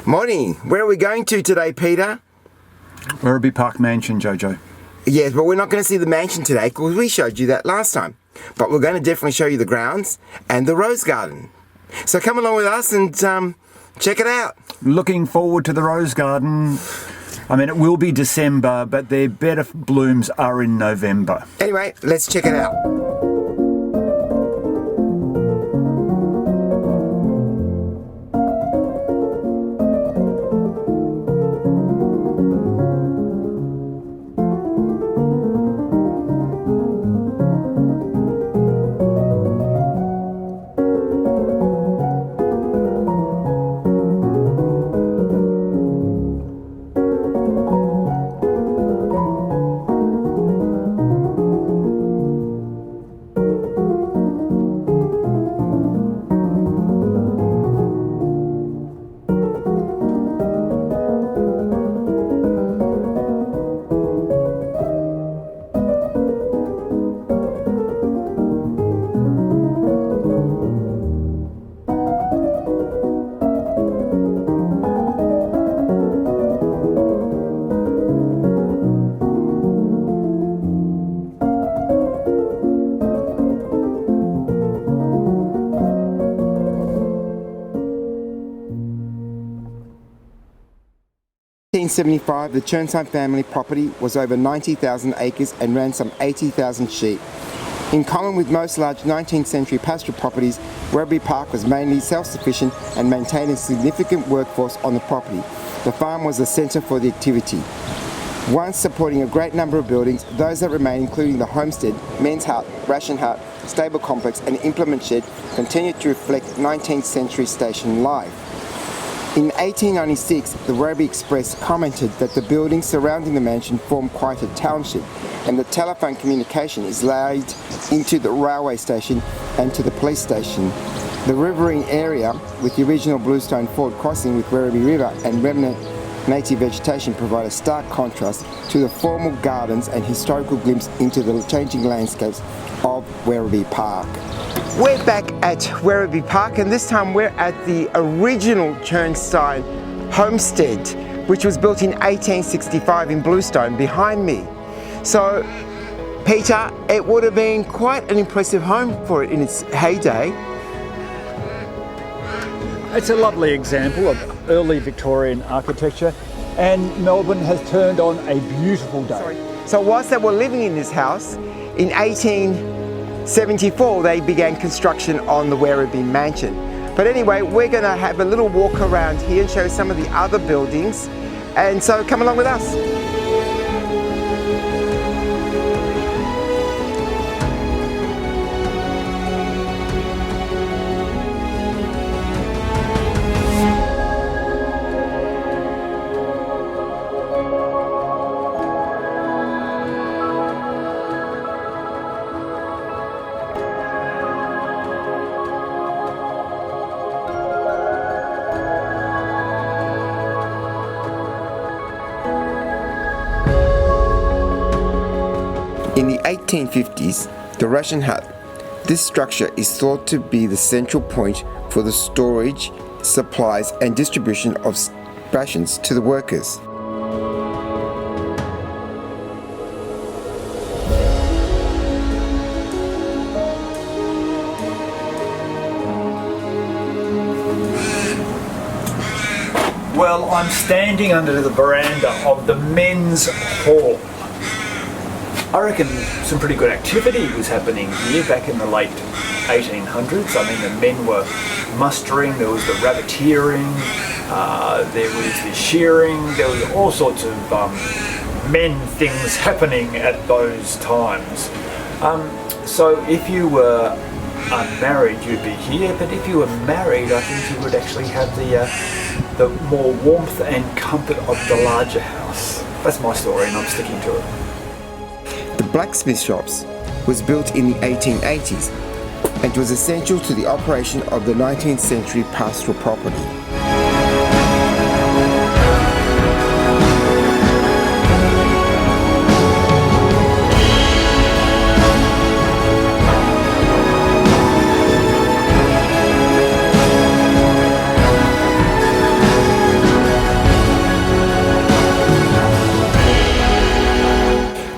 Morning. Where are we going to today, Peter? Werribee Park Mansion, Jojo. Yes, but we're not going to see the mansion today because we showed you that last time. But we're going to definitely show you the grounds and the rose garden. So come along with us and check it out. Looking forward to the rose garden. I mean, it will be December, but their better blooms are in November. Anyway, let's check it out. In 1875, the Chirnside family property was over 90,000 acres and ran some 80,000 sheep. In common with most large 19th century pastoral properties, Werribee Park was mainly self-sufficient and maintained a significant workforce on the property. The farm was the centre for the activity. Once supporting a great number of buildings, those that remain, including the homestead, men's hut, ration hut, stable complex and implement shed, continued to reflect 19th century station life. In 1896, the Werribee Express commented that the buildings surrounding the mansion form quite a township, and the telephone communication is laid into the railway station and to the police station. The riverine area, with the original bluestone ford crossing with Werribee River and remnant native vegetation, provide a stark contrast to the formal gardens and historical glimpse into the changing landscapes of Werribee Park. We're back at Werribee Park, and this time we're at the original Chirnside homestead, which was built in 1865 in bluestone behind me. So, Peter, it would have been quite an impressive home for it in its heyday. It's a lovely example of early Victorian architecture, and Melbourne has turned on a beautiful day. So whilst they were living in this house, in 1874 they began construction on the Werribee Mansion. But anyway, we're going to have a little walk around here and show some of the other buildings, and so come along with us. In the 1850s, the ration hut. This structure is thought to be the central point for the storage, supplies and distribution of rations to the workers. Well, I'm standing under the veranda of the men's hall. I reckon some pretty good activity was happening here back in the late 1800s. I mean, the men were mustering, there was the rabbiteering, there was the shearing, there was all sorts of men things happening at those times. So if you were unmarried, you'd be here, but if you were married, I think you would actually have the more warmth and comfort of the larger house. That's my story, and I'm sticking to it. The blacksmith shops was built in the 1880s and was essential to the operation of the 19th century pastoral property.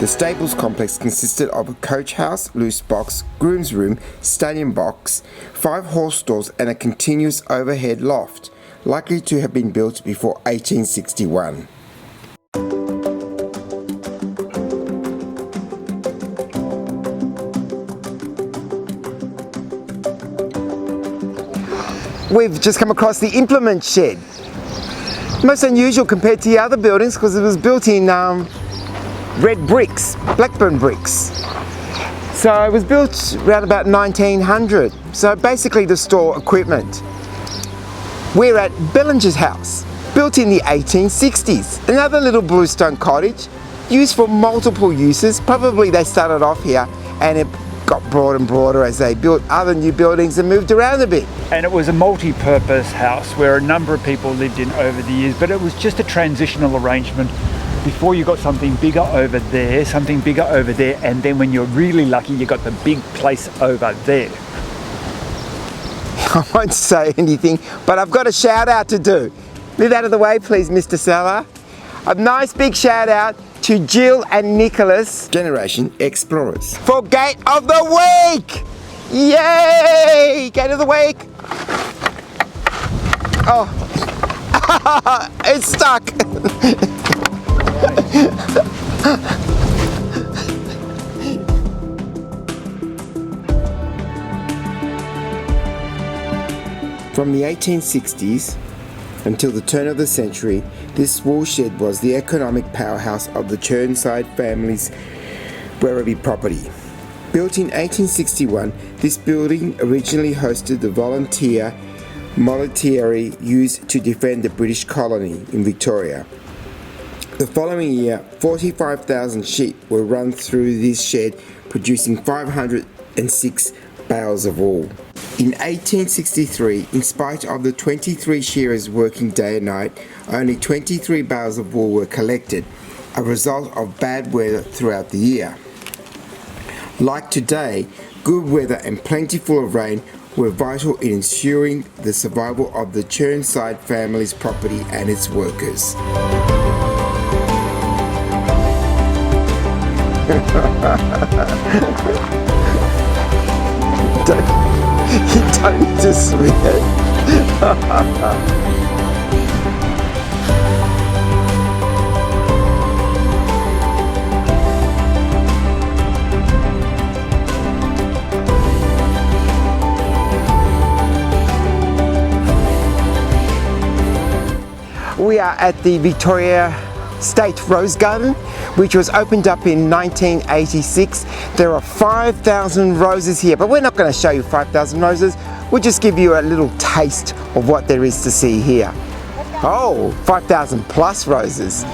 The stables complex consisted of a coach house, loose box, groom's room, stallion box, 5 horse stalls and a continuous overhead loft, likely to have been built before 1861. We've just come across the implement shed. Most unusual compared to the other buildings because it was built in red bricks, Blackburn bricks. So it was built around about 1900. So basically to store equipment. We're at Bellinger's house, built in the 1860s. Another little bluestone cottage, used for multiple uses. Probably they started off here and it got broader and broader as they built other new buildings and moved around a bit. And it was a multi-purpose house where a number of people lived in over the years, but it was just a transitional arrangement before you got something bigger over there, something bigger over there, and then when you're really lucky, you got the big place over there. I won't say anything, but I've got a shout out to do. Move out of the way, please, Mr. SELAR. A nice big shout out to Jill and Nicholas, Generation Explorers, for Gate of the Week! Yay! Gate of the Week! Oh, it's stuck! From the 1860s until the turn of the century, this wool shed was the economic powerhouse of the Chirnside family's Werribee property. Built in 1861, this building originally hosted the volunteer military used to defend the British colony in Victoria. The following year, 45,000 sheep were run through this shed, producing 506 bales of wool. In 1863, in spite of the 23 shearers working day and night, only 23 bales of wool were collected, a result of bad weather throughout the year. Like today, good weather and plentiful of rain were vital in ensuring the survival of the Chirnside family's property and its workers. You don't need to swear. We are at the Victoria State Rose Garden, which was opened up in 1986. There are 5,000 roses here, but we're not going to show you 5,000 roses. We'll just give you a little taste of what there is to see here. Oh, 5,000 plus roses.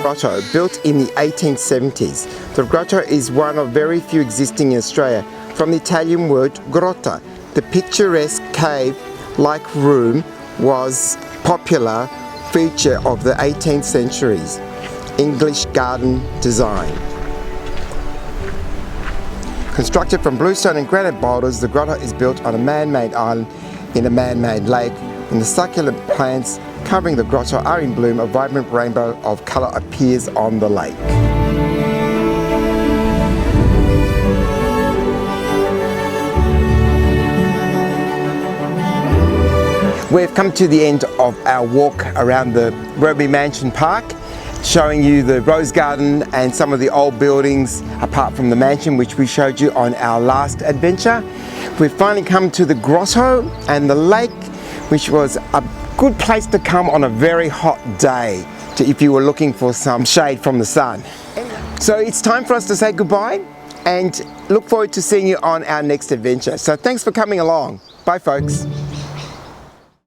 grotto, built in the 1870s. The grotto is one of very few existing in Australia, from the Italian word grotta. The picturesque cave-like room was popular feature of the 18th century's English garden design. Constructed from bluestone and granite boulders, the grotto is built on a man-made island in a man-made lake, and the succulent plants covering the grotto are in bloom. A vibrant rainbow of colour appears on the lake. We've come to the end of our walk around the Werribee Mansion Park, showing you the rose garden and some of the old buildings apart from the mansion, which we showed you on our last adventure. We've finally come to the grotto and the lake, which was a good place to come on a very hot day if you were looking for some shade from the sun. So it's time for us to say goodbye and look forward to seeing you on our next adventure. So thanks for coming along. Bye folks.